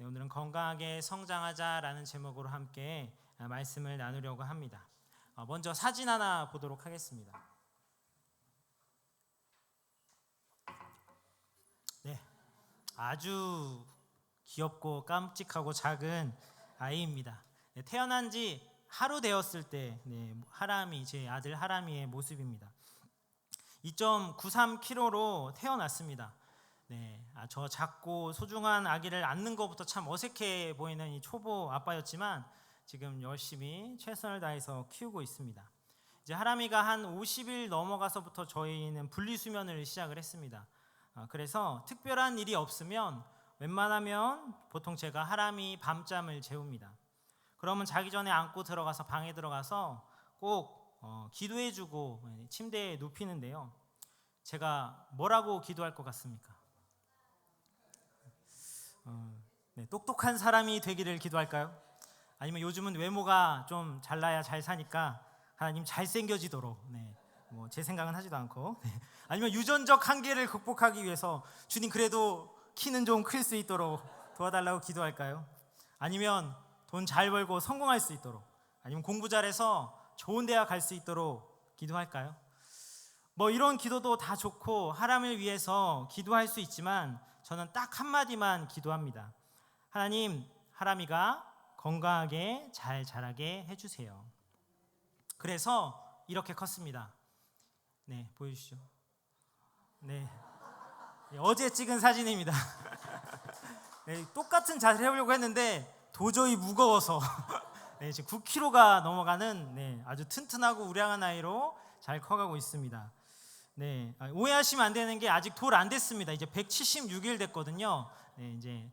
오늘은 건강하게 성장하자라는 제목으로 함께 말씀을 나누려고 합니다. 먼저 사진 하나 보도록 하겠습니다. 네, 아주 귀엽고 깜찍하고 작은 아이입니다. 태어난 지 하루 되었을 때 하람이, 제 아들 하람이의 모습입니다. 2.93kg로 태어났습니다. 저 작고 소중한 아기를 안는 것부터 참 어색해 보이는 이 초보 아빠였지만 지금 열심히 최선을 다해서 키우고 있습니다. 이제 하람이가 한 50일 넘어가서부터 저희는 분리수면을 시작을 했습니다. 그래서 특별한 일이 없으면 웬만하면 보통 제가 하람이 밤잠을 재웁니다. 그러면 자기 전에 안고 들어가서 방에 들어가서 꼭 기도해주고 침대에 눕히는데요. 제가 뭐라고 기도할 것 같습니까? 똑똑한 사람이 되기를 기도할까요? 아니면 요즘은 외모가 좀 잘나야 잘 사니까 하나님 잘생겨지도록, 제 생각은 하지도 않고, 아니면 유전적 한계를 극복하기 위해서 주님 그래도 키는 좀 클 수 있도록 도와달라고 기도할까요? 아니면 돈 잘 벌고 성공할 수 있도록, 아니면 공부 잘해서 좋은 대학 갈 수 있도록 기도할까요? 이런 기도도 다 좋고 하람을 위해서 기도할 수 있지만 저는 딱 한마디만 기도합니다. 하나님, 하람이가 건강하게 잘 자라게 해주세요. 그래서 이렇게 컸습니다. 보여주시죠. 어제 찍은 사진입니다. 똑같은 자세를 해보려고 했는데 도저히 무거워서 지금 9kg가 넘어가는 아주 튼튼하고 우량한 아이로 잘 커가고 있습니다. 오해하시면 안 되는 게 아직 돌 안 됐습니다. 이제 176일 됐거든요. 이제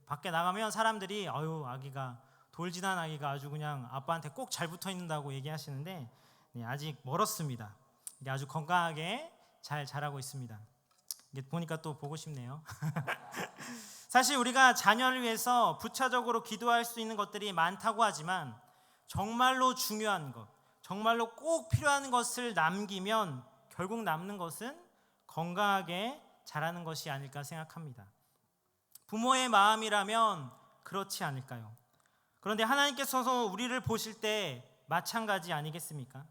밖에 나가면 사람들이 아기가 돌 지난 아기가 아주 그냥 아빠한테 꼭 잘 붙어 있는다고 얘기하시는데 아직 멀었습니다. 이게 아주 건강하게 잘 자라고 있습니다. 이게 보니까 또 보고 싶네요. 사실 우리가 자녀를 위해서 부차적으로 기도할 수 있는 것들이 많다고 하지만 정말로 중요한 것, 정말로 꼭 필요한 것을 남기면 결국 남는 것은 건강하게 자라는 것이 아닐까 생각합니다. 부모의 마음이라면 그렇지 않을까요? 그런데 하나님께서 우리를 보실 때 마찬가지 아니겠습니까?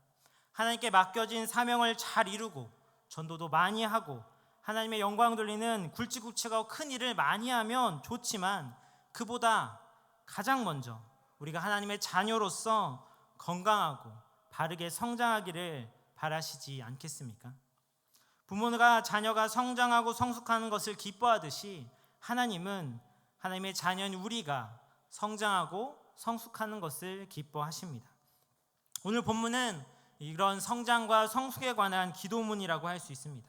하나님께 맡겨진 사명을 잘 이루고 전도도 많이 하고 하나님의 영광 돌리는 굵직굵직하고 큰 일을 많이 하면 좋지만 그보다 가장 먼저 우리가 하나님의 자녀로서 건강하고 바르게 성장하기를 바라시지 않겠습니까? 부모가 자녀가 성장하고 성숙하는 것을 기뻐하듯이 하나님은 하나님의 자녀인 우리가 성장하고 성숙하는 것을 기뻐하십니다. 오늘 본문은 이런 성장과 성숙에 관한 기도문이라고 할 수 있습니다.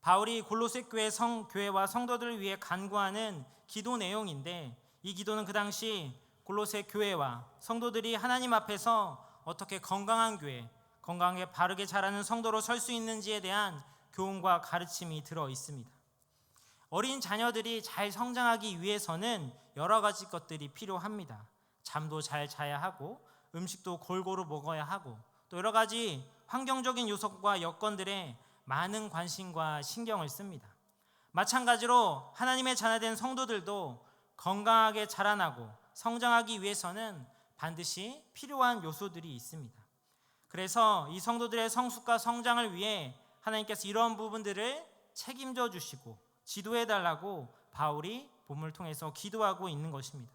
바울이 골로새 교회와 성도들을 위해 간구하는 기도 내용인데 이 기도는 그 당시 골로새 교회와 성도들이 하나님 앞에서 어떻게 건강한 교회, 건강하게 바르게 자라는 성도로 설 수 있는지에 대한 교훈과 가르침이 들어 있습니다. 어린 자녀들이 잘 성장하기 위해서는 여러 가지 것들이 필요합니다. 잠도 잘 자야 하고 음식도 골고루 먹어야 하고 또 여러 가지 환경적인 요소와 여건들에 많은 관심과 신경을 씁니다. 마찬가지로 하나님의 자녀된 성도들도 건강하게 자라나고 성장하기 위해서는 반드시 필요한 요소들이 있습니다. 그래서 이 성도들의 성숙과 성장을 위해 하나님께서 이런 부분들을 책임져 주시고 지도해 달라고 바울이 본문을 통해서 기도하고 있는 것입니다.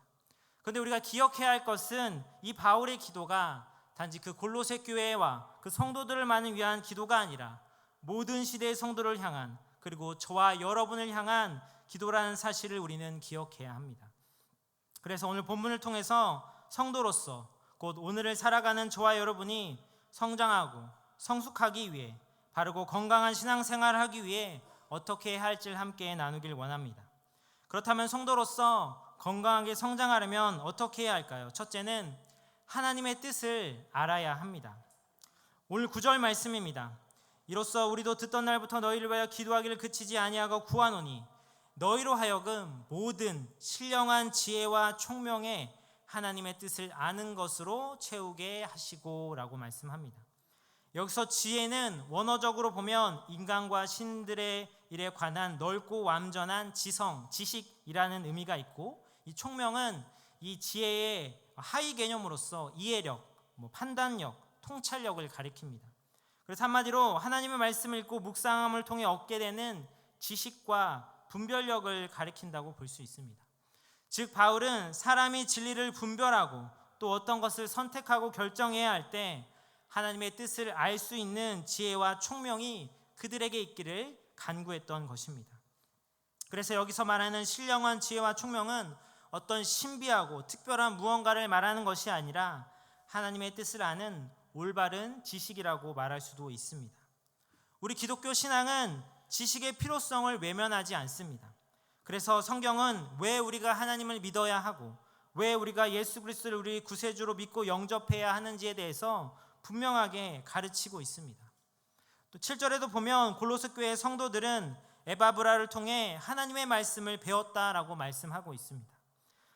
그런데 우리가 기억해야 할 것은 이 바울의 기도가 단지 그 골로새 교회와 그 성도들만을 위한 기도가 아니라 모든 시대의 성도를 향한 그리고 저와 여러분을 향한 기도라는 사실을 우리는 기억해야 합니다. 그래서 오늘 본문을 통해서 성도로서 곧 오늘을 살아가는 저와 여러분이 성장하고 성숙하기 위해 바르고 건강한 신앙생활을 하기 위해 어떻게 해야 할지를 함께 나누길 원합니다. 그렇다면 성도로서 건강하게 성장하려면 어떻게 해야 할까요? 첫째는 하나님의 뜻을 알아야 합니다. 오늘 9절 말씀입니다. 이로써 우리도 듣던 날부터 너희를 위하여 기도하기를 그치지 아니하고 구하노니 너희로 하여금 모든 신령한 지혜와 총명에 하나님의 뜻을 아는 것으로 채우게 하시고 라고 말씀합니다. 여기서 지혜는 원어적으로 보면 인간과 신들의 일에 관한 넓고 완전한 지성, 지식이라는 의미가 있고 이 총명은 이 지혜의 하위 개념으로서 이해력, 판단력, 통찰력을 가리킵니다. 그래서 한마디로 하나님의 말씀을 읽고 묵상함을 통해 얻게 되는 지식과 분별력을 가리킨다고 볼 수 있습니다. 즉 바울은 사람이 진리를 분별하고 또 어떤 것을 선택하고 결정해야 할 때 하나님의 뜻을 알 수 있는 지혜와 총명이 그들에게 있기를 간구했던 것입니다. 그래서 여기서 말하는 신령한 지혜와 총명은 어떤 신비하고 특별한 무언가를 말하는 것이 아니라 하나님의 뜻을 아는 올바른 지식이라고 말할 수도 있습니다. 우리 기독교 신앙은 지식의 필요성을 외면하지 않습니다. 그래서 성경은 왜 우리가 하나님을 믿어야 하고 왜 우리가 예수 그리스도를 우리 구세주로 믿고 영접해야 하는지에 대해서 분명하게 가르치고 있습니다. 또 7절에도 보면 골로새 교회 성도들은 에바브라를 통해 하나님의 말씀을 배웠다라고 말씀하고 있습니다.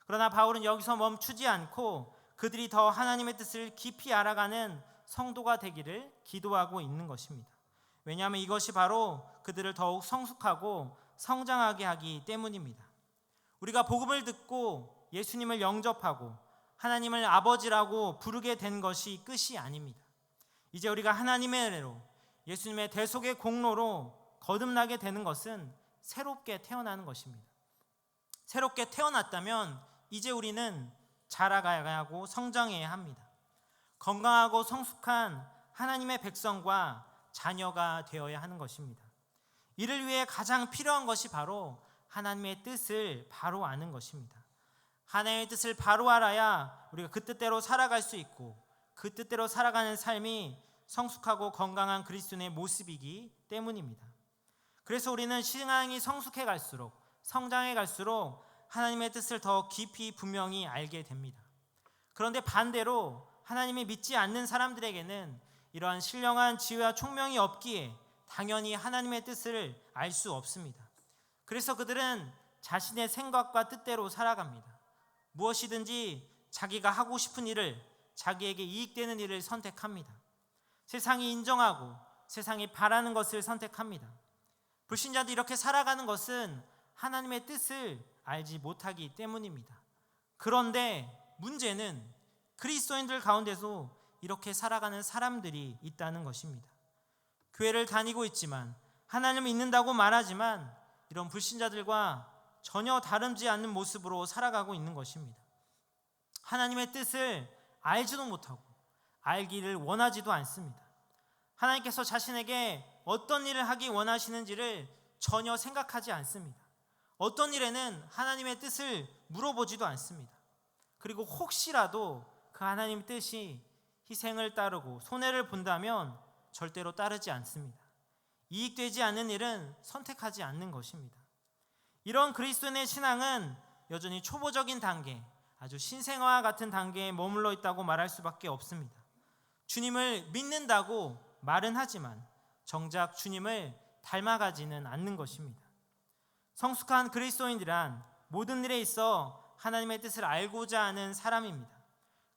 그러나 바울은 여기서 멈추지 않고 그들이 더 하나님의 뜻을 깊이 알아가는 성도가 되기를 기도하고 있는 것입니다. 왜냐하면 이것이 바로 그들을 더욱 성숙하고 성장하게 하기 때문입니다. 우리가 복음을 듣고 예수님을 영접하고 하나님을 아버지라고 부르게 된 것이 끝이 아닙니다. 이제 우리가 하나님의 은혜로 예수님의 대속의 공로로 거듭나게 되는 것은 새롭게 태어나는 것입니다. 새롭게 태어났다면 이제 우리는 자라가야 하고 성장해야 합니다. 건강하고 성숙한 하나님의 백성과 자녀가 되어야 하는 것입니다. 이를 위해 가장 필요한 것이 바로 하나님의 뜻을 바로 아는 것입니다. 하나님의 뜻을 바로 알아야 우리가 그 뜻대로 살아갈 수 있고 그 뜻대로 살아가는 삶이 성숙하고 건강한 그리스도인의 모습이기 때문입니다. 그래서 우리는 신앙이 성숙해 갈수록 성장해 갈수록 하나님의 뜻을 더 깊이 분명히 알게 됩니다. 그런데 반대로 하나님이 믿지 않는 사람들에게는 이러한 신령한 지혜와 총명이 없기에 당연히 하나님의 뜻을 알 수 없습니다. 그래서 그들은 자신의 생각과 뜻대로 살아갑니다. 무엇이든지 자기가 하고 싶은 일을, 자기에게 이익되는 일을 선택합니다. 세상이 인정하고 세상이 바라는 것을 선택합니다. 불신자들이 이렇게 살아가는 것은 하나님의 뜻을 알지 못하기 때문입니다. 그런데 문제는 그리스도인들 가운데서 이렇게 살아가는 사람들이 있다는 것입니다. 교회를 다니고 있지만 하나님을 믿는다고 말하지만 이런 불신자들과 전혀 다르지 않는 모습으로 살아가고 있는 것입니다. 하나님의 뜻을 알지도 못하고 알기를 원하지도 않습니다. 하나님께서 자신에게 어떤 일을 하기 원하시는지를 전혀 생각하지 않습니다. 어떤 일에는 하나님의 뜻을 물어보지도 않습니다. 그리고 혹시라도 그 하나님의 뜻이 희생을 따르고 손해를 본다면 절대로 따르지 않습니다. 이익되지 않는 일은 선택하지 않는 것입니다. 이런 그리스도인의 신앙은 여전히 초보적인 단계, 아주 신생아와 같은 단계에 머물러 있다고 말할 수밖에 없습니다. 주님을 믿는다고 말은 하지만 정작 주님을 닮아가지는 않는 것입니다. 성숙한 그리스도인들은 모든 일에 있어 하나님의 뜻을 알고자 하는 사람입니다.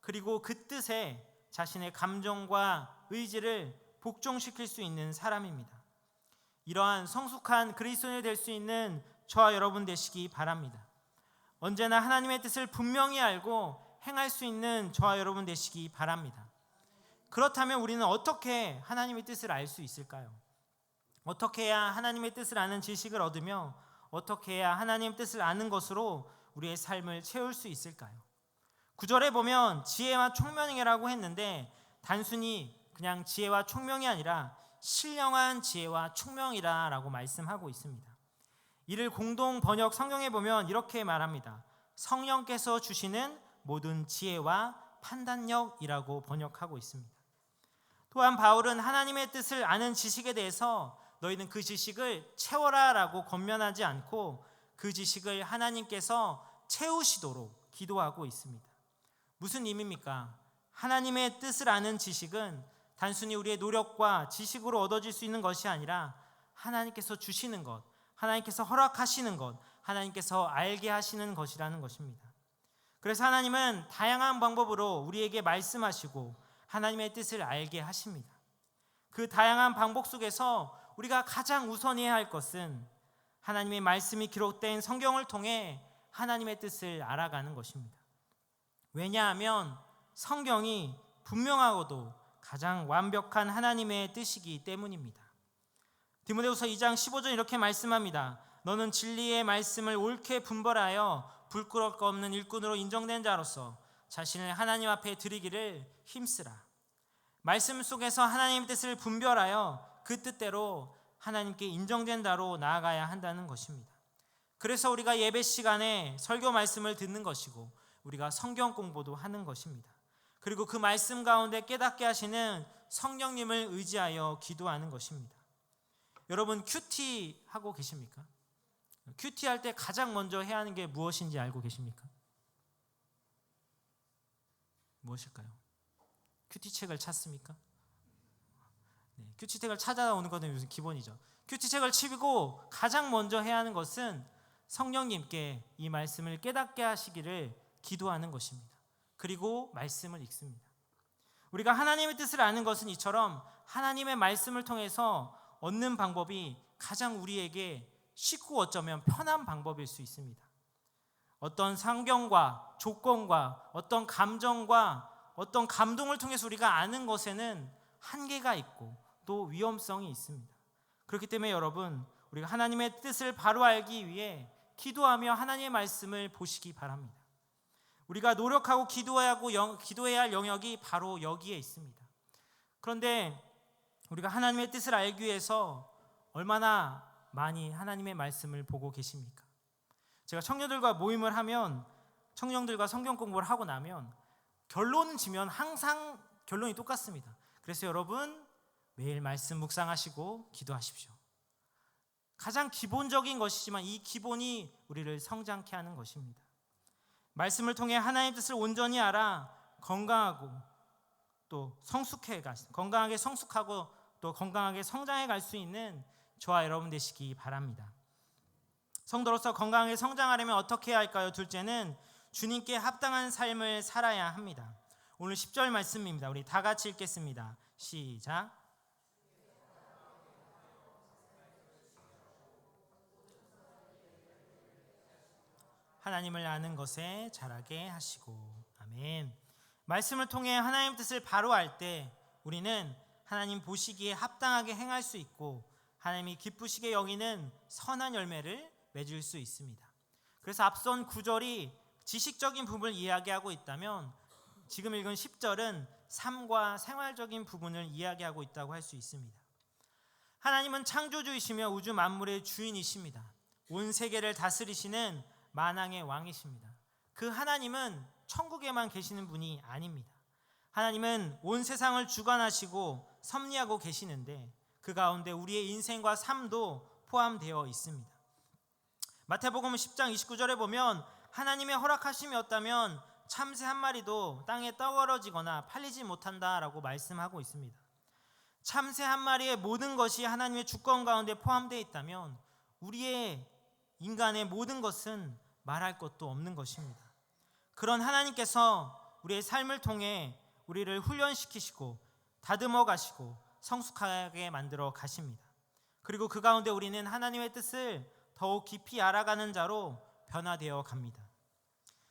그리고 그 뜻에 자신의 감정과 의지를 복종시킬 수 있는 사람입니다. 이러한 성숙한 그리스도인이 될 수 있는 저와 여러분 되시기 바랍니다. 언제나 하나님의 뜻을 분명히 알고 행할 수 있는 저와 여러분 되시기 바랍니다. 그렇다면 우리는 어떻게 하나님의 뜻을 알 수 있을까요? 어떻게 해야 하나님의 뜻을 아는 지식을 얻으며 어떻게 해야 하나님의 뜻을 아는 것으로 우리의 삶을 채울 수 있을까요? 9절에 보면 지혜와 총명이라고 했는데 단순히 그냥 지혜와 총명이 아니라 신령한 지혜와 총명이라고 말씀하고 있습니다. 이를 공동 번역 성경에 보면 이렇게 말합니다. 성령께서 주시는 모든 지혜와 판단력이라고 번역하고 있습니다. 또한 바울은 하나님의 뜻을 아는 지식에 대해서 너희는 그 지식을 채워라 라고 권면하지 않고 그 지식을 하나님께서 채우시도록 기도하고 있습니다. 무슨 의미입니까? 하나님의 뜻을 아는 지식은 단순히 우리의 노력과 지식으로 얻어질 수 있는 것이 아니라 하나님께서 주시는 것, 하나님께서 허락하시는 것, 하나님께서 알게 하시는 것이라는 것입니다. 그래서 하나님은 다양한 방법으로 우리에게 말씀하시고 하나님의 뜻을 알게 하십니다. 그 다양한 방법 속에서 우리가 가장 우선해야 할 것은 하나님의 말씀이 기록된 성경을 통해 하나님의 뜻을 알아가는 것입니다. 왜냐하면 성경이 분명하고도 가장 완벽한 하나님의 뜻이기 때문입니다. 디모데후서 2장 15절 이렇게 말씀합니다. 너는 진리의 말씀을 옳게 분별하여 부끄러울 것 없는 일꾼으로 인정된 자로서 자신을 하나님 앞에 드리기를 힘쓰라. 말씀 속에서 하나님의 뜻을 분별하여 그 뜻대로 하나님께 인정된 자로 나아가야 한다는 것입니다. 그래서 우리가 예배 시간에 설교 말씀을 듣는 것이고 우리가 성경 공부도 하는 것입니다. 그리고 그 말씀 가운데 깨닫게 하시는 성령님을 의지하여 기도하는 것입니다. 여러분 큐티 하고 계십니까? 큐티 할 때 가장 먼저 해야 하는 게 무엇인지 알고 계십니까? 무엇일까요? 큐티 책을 찾습니까? 네, 큐티 책을 찾아오는 것은 요즘 기본이죠. 큐티 책을 치고 가장 먼저 해야 하는 것은 성령님께 이 말씀을 깨닫게 하시기를 기도하는 것입니다. 그리고 말씀을 읽습니다. 우리가 하나님의 뜻을 아는 것은 이처럼 하나님의 말씀을 통해서 얻는 방법이 가장 우리에게 쉽고 어쩌면 편한 방법일 수 있습니다. 어떤 상경과 조건과 어떤 감정과 어떤 감동을 통해서 우리가 아는 것에는 한계가 있고 또 위험성이 있습니다. 그렇기 때문에 여러분, 우리가 하나님의 뜻을 바로 알기 위해 기도하며 하나님의 말씀을 보시기 바랍니다. 우리가 노력하고 기도해야 할 영역이 바로 여기에 있습니다. 그런데 우리가 하나님의 뜻을 알기 위해서 얼마나 많이 하나님의 말씀을 보고 계십니까? 제가 청년들과 모임을 하면, 청년들과 성경 공부를 하고 나면 결론을 지면 항상 결론이 똑같습니다. 그래서 여러분, 매일 말씀 묵상하시고 기도하십시오. 가장 기본적인 것이지만 이 기본이 우리를 성장케 하는 것입니다. 말씀을 통해 하나님의 뜻을 온전히 알아 건강하고 또 건강하게 성숙하고 또 건강하게 성장해 갈 수 있는 저와 여러분 되시기 바랍니다. 성도로서 건강하게 성장하려면 어떻게 해야 할까요? 둘째는 주님께 합당한 삶을 살아야 합니다. 오늘 10절 말씀입니다. 우리 다 같이 읽겠습니다. 시작. 하나님을 아는 것에 자라게 하시고. 아멘. 말씀을 통해 하나님의 뜻을 바로 알 때 우리는 하나님 보시기에 합당하게 행할 수 있고 하나님이 기쁘시게 여기는 선한 열매를 맺을 수 있습니다. 그래서 앞선 9절이 지식적인 부분을 이야기하고 있다면 지금 읽은 10절은 삶과 생활적인 부분을 이야기하고 있다고 할 수 있습니다. 하나님은 창조주이시며 우주 만물의 주인이십니다. 온 세계를 다스리시는 만왕의 왕이십니다. 그 하나님은 천국에만 계시는 분이 아닙니다. 하나님은 온 세상을 주관하시고 섭리하고 계시는데 그 가운데 우리의 인생과 삶도 포함되어 있습니다. 마태복음 10장 29절에 보면 하나님의 허락하심이 없다면 참새 한 마리도 땅에 떨어지거나 팔리지 못한다라고 말씀하고 있습니다. 참새 한 마리의 모든 것이 하나님의 주권 가운데 포함되어 있다면 우리의 인간의 모든 것은 말할 것도 없는 것입니다. 그런 하나님께서 우리의 삶을 통해 우리를 훈련시키시고 다듬어 가시고 성숙하게 만들어 가십니다. 그리고 그 가운데 우리는 하나님의 뜻을 더욱 깊이 알아가는 자로 변화되어 갑니다.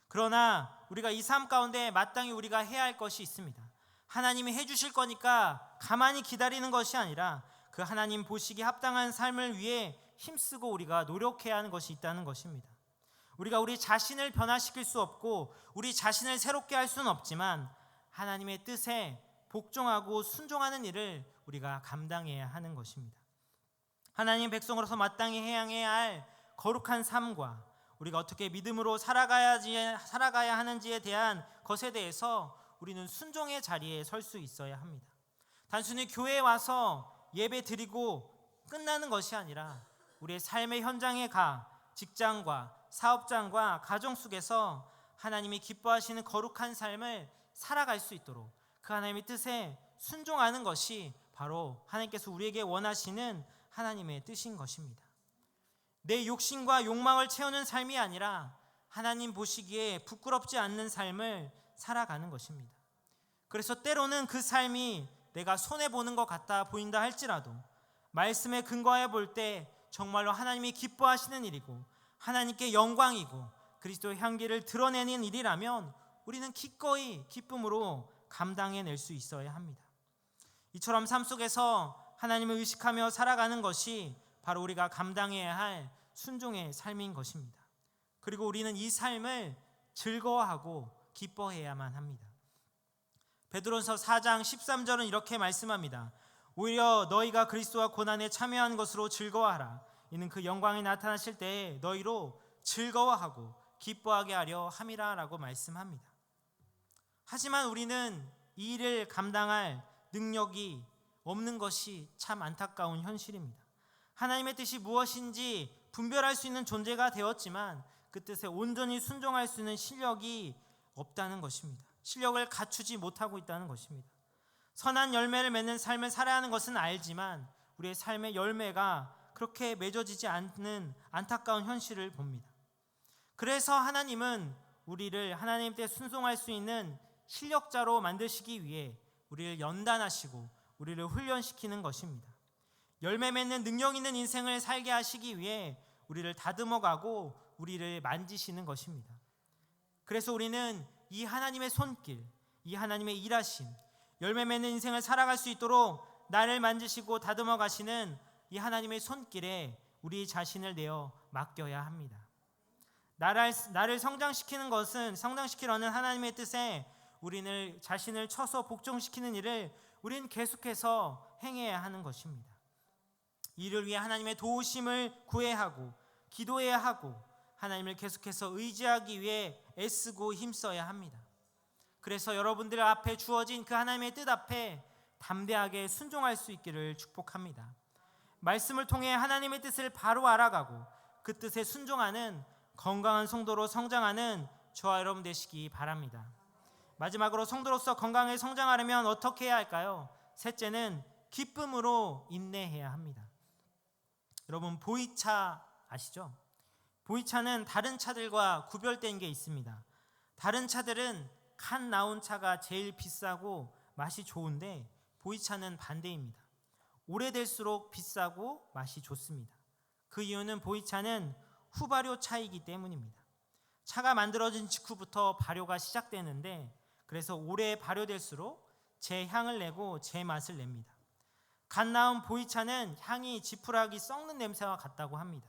그러나 우리가 이 삶 가운데 마땅히 우리가 해야 할 것이 있습니다. 하나님이 해주실 거니까 가만히 기다리는 것이 아니라 그 하나님 보시기 합당한 삶을 위해 힘쓰고 우리가 노력해야 하는 것이 있다는 것입니다. 우리가 우리 자신을 변화시킬 수 없고 우리 자신을 새롭게 할 수는 없지만 하나님의 뜻에 복종하고 순종하는 일을 우리가 감당해야 하는 것입니다. 하나님 백성으로서 마땅히 해야 할 거룩한 삶과 우리가 어떻게 믿음으로 살아가야 하는지에 대한 것에 대해서 우리는 순종의 자리에 설 수 있어야 합니다. 단순히 교회에 와서 예배 드리고 끝나는 것이 아니라 우리의 삶의 현장에 가 직장과 사업장과 가정 속에서 하나님이 기뻐하시는 거룩한 삶을 살아갈 수 있도록 그 하나님의 뜻에 순종하는 것이 바로 하나님께서 우리에게 원하시는 하나님의 뜻인 것입니다. 내 욕심과 욕망을 채우는 삶이 아니라 하나님 보시기에 부끄럽지 않는 삶을 살아가는 것입니다. 그래서 때로는 그 삶이 내가 손해보는 것 같아 보인다 할지라도 말씀에 근거해 볼 때 정말로 하나님이 기뻐하시는 일이고 하나님께 영광이고 그리스도의 향기를 드러내는 일이라면 우리는 기꺼이 기쁨으로 감당해낼 수 있어야 합니다. 이처럼 삶 속에서 하나님을 의식하며 살아가는 것이 바로 우리가 감당해야 할 순종의 삶인 것입니다. 그리고 우리는 이 삶을 즐거워하고 기뻐해야만 합니다. 베드로전서 4장 13절은 이렇게 말씀합니다. 오히려 너희가 그리스도와 고난에 참여한 것으로 즐거워하라. 이는 그 영광이 나타나실 때에 너희로 즐거워하고 기뻐하게 하려 함이라 라고 말씀합니다. 하지만 우리는 이 일을 감당할 능력이 없는 것이 참 안타까운 현실입니다. 하나님의 뜻이 무엇인지 분별할 수 있는 존재가 되었지만 그 뜻에 온전히 순종할 수 있는 실력이 없다는 것입니다. 실력을 갖추지 못하고 있다는 것입니다. 선한 열매를 맺는 삶을 살아야 하는 것은 알지만 우리의 삶의 열매가 그렇게 맺어지지 않는 안타까운 현실을 봅니다. 그래서 하나님은 우리를 하나님 때 순종할 수 있는 실력자로 만드시기 위해 우리를 연단하시고 우리를 훈련시키는 것입니다. 열매 맺는 능력 있는 인생을 살게 하시기 위해 우리를 다듬어가고 우리를 만지시는 것입니다. 그래서 우리는 이 하나님의 손길, 이 하나님의 일하심, 열매 맺는 인생을 살아갈 수 있도록 나를 만지시고 다듬어 가시는 이 하나님의 손길에 우리 자신을 내어 맡겨야 합니다. 나를 성장시키려는 하나님의 뜻에 우리는 자신을 쳐서 복종시키는 일을 우리는 계속해서 행해야 하는 것입니다. 이를 위해 하나님의 도우심을 구해야 하고 기도해야 하고 하나님을 계속해서 의지하기 위해 애쓰고 힘써야 합니다. 그래서 여러분들 앞에 주어진 그 하나님의 뜻 앞에 담대하게 순종할 수 있기를 축복합니다. 말씀을 통해 하나님의 뜻을 바로 알아가고 그 뜻에 순종하는 건강한 성도로 성장하는 저와 여러분 되시기 바랍니다. 마지막으로 성도로서 건강하게 성장하려면 어떻게 해야 할까요? 셋째는 기쁨으로 인내해야 합니다. 여러분 보이차 아시죠? 보이차는 다른 차들과 구별된 게 있습니다. 다른 차들은 칸 나온 차가 제일 비싸고 맛이 좋은데 보이차는 반대입니다. 오래될수록 비싸고 맛이 좋습니다. 그 이유는 보이차는 후발효 차이기 때문입니다. 차가 만들어진 직후부터 발효가 시작되는데 그래서 오래 발효될수록 제 향을 내고 제 맛을 냅니다. 갓 나온 보이차는 향이 지푸라기 썩는 냄새와 같다고 합니다.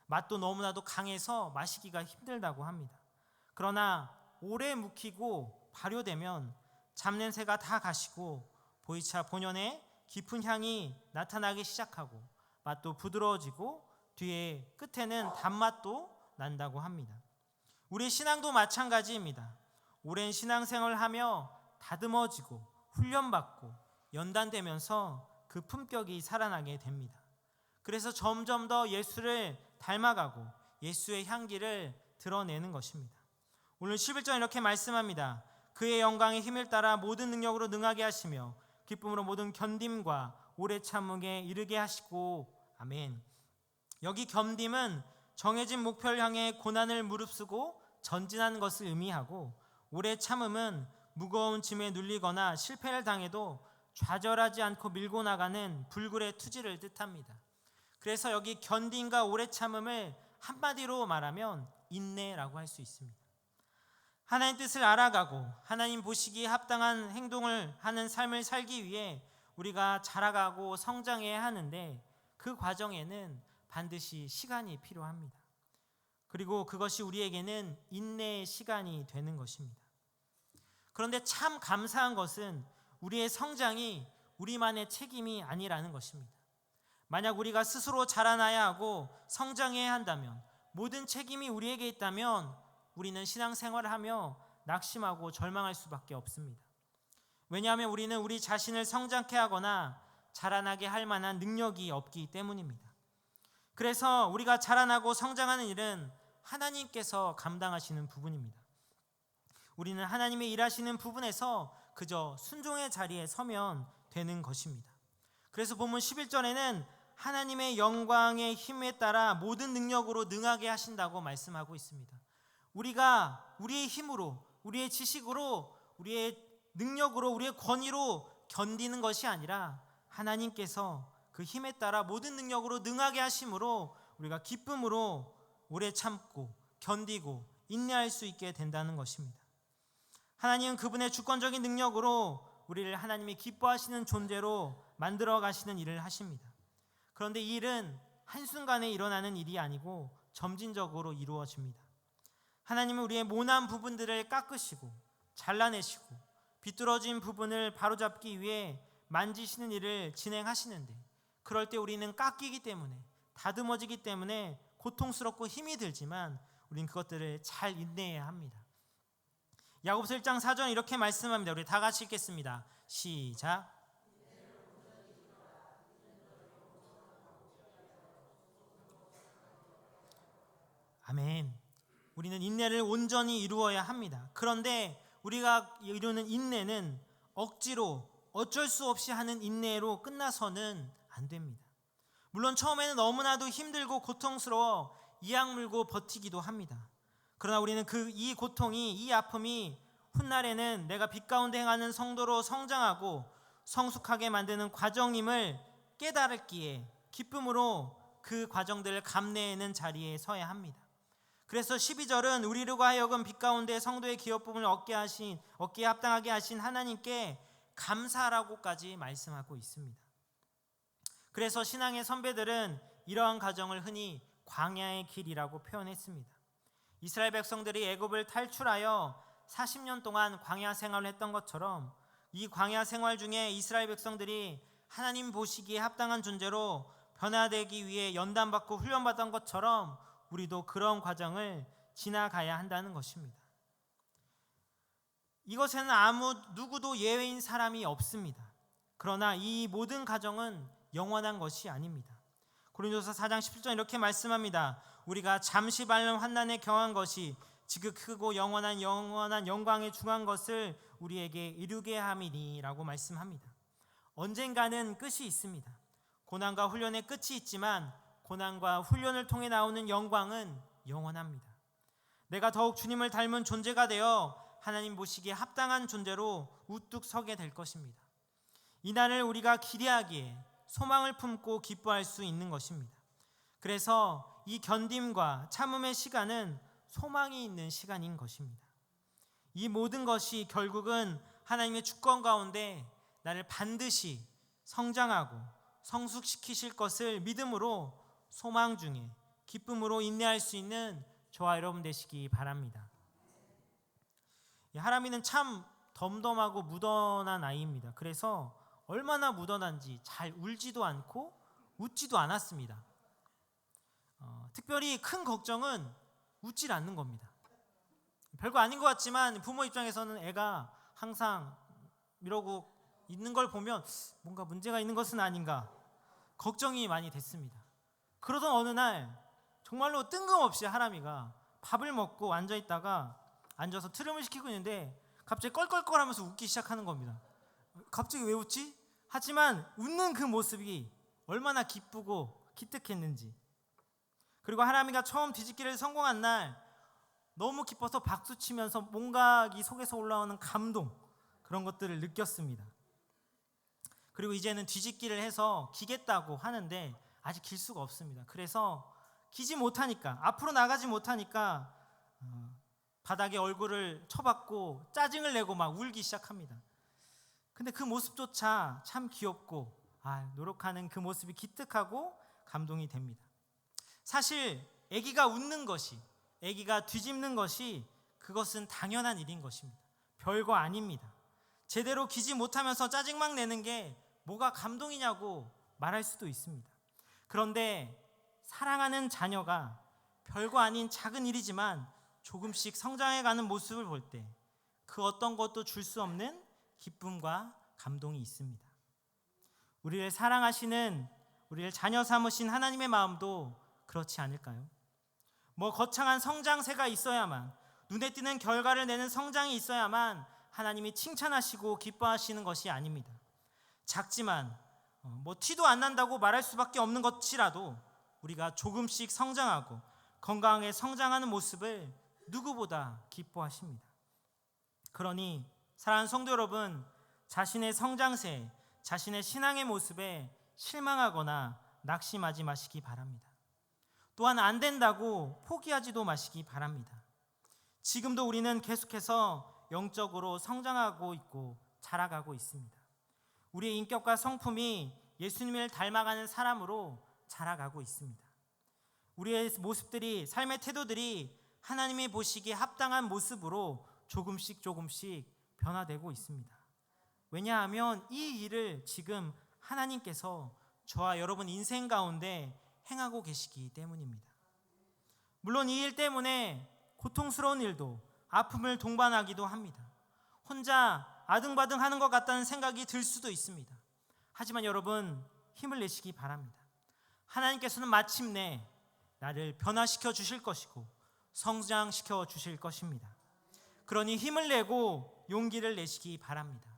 맛도 너무나도 강해서 마시기가 힘들다고 합니다. 그러나 오래 묵히고 발효되면 잡냄새가 다 가시고 보이차 본연의 깊은 향이 나타나기 시작하고 맛도 부드러워지고 뒤에 끝에는 단맛도 난다고 합니다. 우리 신앙도 마찬가지입니다. 오랜 신앙생활을 하며 다듬어지고 훈련받고 연단되면서 그 품격이 살아나게 됩니다. 그래서 점점 더 예수를 닮아가고 예수의 향기를 드러내는 것입니다. 오늘 11절 이렇게 말씀합니다. 그의 영광의 힘을 따라 모든 능력으로 능하게 하시며 기쁨으로 모든 견딤과 오래 참음에 이르게 하시고 아멘. 여기 견딤은 정해진 목표를 향해 고난을 무릅쓰고 전진하는 것을 의미하고 오래 참음은 무거운 짐에 눌리거나 실패를 당해도 좌절하지 않고 밀고 나가는 불굴의 투지를 뜻합니다. 그래서 여기 견딤과 오래 참음을 한마디로 말하면 인내라고 할 수 있습니다. 하나님 뜻을 알아가고 하나님 보시기에 합당한 행동을 하는 삶을 살기 위해 우리가 자라가고 성장해야 하는데 그 과정에는 반드시 시간이 필요합니다. 그리고 그것이 우리에게는 인내의 시간이 되는 것입니다. 그런데 참 감사한 것은 우리의 성장이 우리만의 책임이 아니라는 것입니다. 만약 우리가 스스로 자라나야 하고 성장해야 한다면 모든 책임이 우리에게 있다면 우리는 신앙생활을 하며 낙심하고 절망할 수밖에 없습니다. 왜냐하면 우리는 우리 자신을 성장케 하거나 자라나게 할 만한 능력이 없기 때문입니다. 그래서 우리가 자라나고 성장하는 일은 하나님께서 감당하시는 부분입니다. 우리는 하나님의 일하시는 부분에서 그저 순종의 자리에 서면 되는 것입니다. 그래서 본문 11절에는 하나님의 영광의 힘에 따라 모든 능력으로 능하게 하신다고 말씀하고 있습니다. 우리가 우리의 힘으로, 우리의 지식으로, 우리의 능력으로, 우리의 권위로 견디는 것이 아니라 하나님께서 그 힘에 따라 모든 능력으로 능하게 하심으로 우리가 기쁨으로 오래 참고 견디고 인내할 수 있게 된다는 것입니다. 하나님은 그분의 주권적인 능력으로 우리를 하나님이 기뻐하시는 존재로 만들어 가시는 일을 하십니다. 그런데 이 일은 한순간에 일어나는 일이 아니고 점진적으로 이루어집니다. 하나님은 우리의 모난 부분들을 깎으시고 잘라내시고 비뚤어진 부분을 바로잡기 위해 만지시는 일을 진행하시는데, 그럴 때 우리는 깎이기 때문에, 다듬어지기 때문에 고통스럽고 힘이 들지만 우리는 그것들을 잘 인내해야 합니다. 야고보서 1장 4절 이렇게 말씀합니다. 우리 다 같이 읽겠습니다. 시작. 아멘. 우리는 인내를 온전히 이루어야 합니다. 그런데 우리가 이루는 인내는 억지로 어쩔 수 없이 하는 인내로 끝나서는 안 됩니다. 물론 처음에는 너무나도 힘들고 고통스러워 이악 물고 버티기도 합니다. 그러나 우리는 이 고통이, 이 아픔이 훗날에는 내가 빛 가운데 행하는 성도로 성장하고 성숙하게 만드는 과정임을 깨달았기에 기쁨으로 그 과정들을 감내하는 자리에 서야 합니다. 그래서 12절은 우리로 하여금 빛 가운데 성도의 기업 부분을 얻기에 합당하게 하신 하나님께 감사하라고까지 말씀하고 있습니다. 그래서 신앙의 선배들은 이러한 과정을 흔히 광야의 길이라고 표현했습니다. 이스라엘 백성들이 애굽을 탈출하여 40년 동안 광야 생활을 했던 것처럼 이 광야 생활 중에 이스라엘 백성들이 하나님 보시기에 합당한 존재로 변화되기 위해 연단받고 훈련받던 것처럼 우리도 그런 과정을 지나가야 한다는 것입니다. 이것에는 누구도 예외인 사람이 없습니다. 그러나 이 모든 과정은 영원한 것이 아닙니다. 고린도서 4장 17절 이렇게 말씀합니다. 우리가 잠시 밟는 환난에 경한 것이 지극 크고 영원한 영광에 중한 것을 우리에게 이루게 함이니라고 말씀합니다. 언젠가는 끝이 있습니다. 고난과 훈련의 끝이 있지만 고난과 훈련을 통해 나오는 영광은 영원합니다. 내가 더욱 주님을 닮은 존재가 되어 하나님 보시기에 합당한 존재로 우뚝 서게 될 것입니다. 이 날을 우리가 기대하기에 소망을 품고 기뻐할 수 있는 것입니다. 그래서 이 견딤과 참음의 시간은 소망이 있는 시간인 것입니다. 이 모든 것이 결국은 하나님의 주권 가운데 나를 반드시 성장하고 성숙시키실 것을 믿음으로 소망 중에 기쁨으로 인내할 수 있는 저와 여러분 되시기 바랍니다. 하람이는 참 덤덤하고 무던한 아이입니다. 그래서 얼마나 무던한지 잘 울지도 않고 웃지도 않았습니다. 특별히 큰 걱정은 웃질 않는 겁니다. 별거 아닌 것 같지만 부모 입장에서는 애가 항상 이러고 있는 걸 보면 뭔가 문제가 있는 것은 아닌가 걱정이 많이 됐습니다. 그러던 어느 날 정말로 뜬금없이 하람이가 밥을 먹고 앉아서 트름을 시키고 있는데 갑자기 껄껄껄하면서 웃기 시작하는 겁니다. 갑자기 왜 웃지? 하지만 웃는 그 모습이 얼마나 기쁘고 기특했는지, 그리고 하람이가 처음 뒤집기를 성공한 날 너무 기뻐서 박수치면서 뭔가 이 속에서 올라오는 감동, 그런 것들을 느꼈습니다. 그리고 이제는 뒤집기를 해서 기겠다고 하는데 아직 길 수가 없습니다. 그래서 기지 못하니까, 앞으로 나가지 못하니까 바닥에 얼굴을 쳐박고 짜증을 내고 막 울기 시작합니다. 근데 그 모습조차 참 귀엽고 노력하는 그 모습이 기특하고 감동이 됩니다. 사실 아기가 웃는 것이, 아기가 뒤집는 것이 그것은 당연한 일인 것입니다. 별거 아닙니다. 제대로 기지 못하면서 짜증만 내는 게 뭐가 감동이냐고 말할 수도 있습니다. 그런데 사랑하는 자녀가 별거 아닌 작은 일이지만 조금씩 성장해가는 모습을 볼 때 그 어떤 것도 줄 수 없는 기쁨과 감동이 있습니다. 우리를 사랑하시는, 우리를 자녀 삼으신 하나님의 마음도 그렇지 않을까요? 거창한 성장세가 있어야만, 눈에 띄는 결과를 내는 성장이 있어야만 하나님이 칭찬하시고 기뻐하시는 것이 아닙니다. 작지만 티도 안 난다고 말할 수밖에 없는 것이라도 우리가 조금씩 성장하고 건강하게 성장하는 모습을 누구보다 기뻐하십니다. 그러니 사랑하는 성도 여러분, 자신의 성장세, 자신의 신앙의 모습에 실망하거나 낙심하지 마시기 바랍니다. 또한 안 된다고 포기하지도 마시기 바랍니다. 지금도 우리는 계속해서 영적으로 성장하고 있고 자라가고 있습니다. 우리의 인격과 성품이 예수님을 닮아가는 사람으로 자라가고 있습니다. 우리의 모습들이, 삶의 태도들이 하나님이 보시기에 합당한 모습으로 조금씩 변화되고 있습니다. 왜냐하면 이 일을 지금 하나님께서 저와 여러분 인생 가운데 행하고 계시기 때문입니다. 물론 이 일 때문에 고통스러운 일도, 아픔을 동반하기도 합니다. 혼자 아등바등 하는 것 같다는 생각이 들 수도 있습니다. 하지만 여러분, 힘을 내시기 바랍니다. 하나님께서는 마침내 나를 변화시켜 주실 것이고 성장시켜 주실 것입니다. 그러니 힘을 내고 용기를 내시기 바랍니다.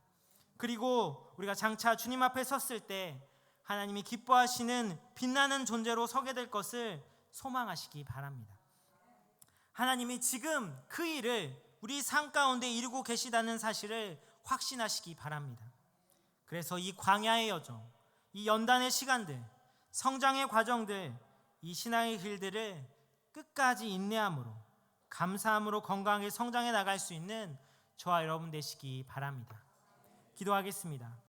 그리고 우리가 장차 주님 앞에 섰을 때 하나님이 기뻐하시는 빛나는 존재로 서게 될 것을 소망하시기 바랍니다. 하나님이 지금 그 일을 우리 삶 가운데 이루고 계시다는 사실을 확신하시기 바랍니다. 그래서 이 광야의 여정, 이 연단의 시간들, 성장의 과정들, 이 신앙의 길들을 끝까지 인내함으로, 감사함으로 건강하게 성장해 나갈 수 있는 저와 여러분 되시기 바랍니다. 기도하겠습니다.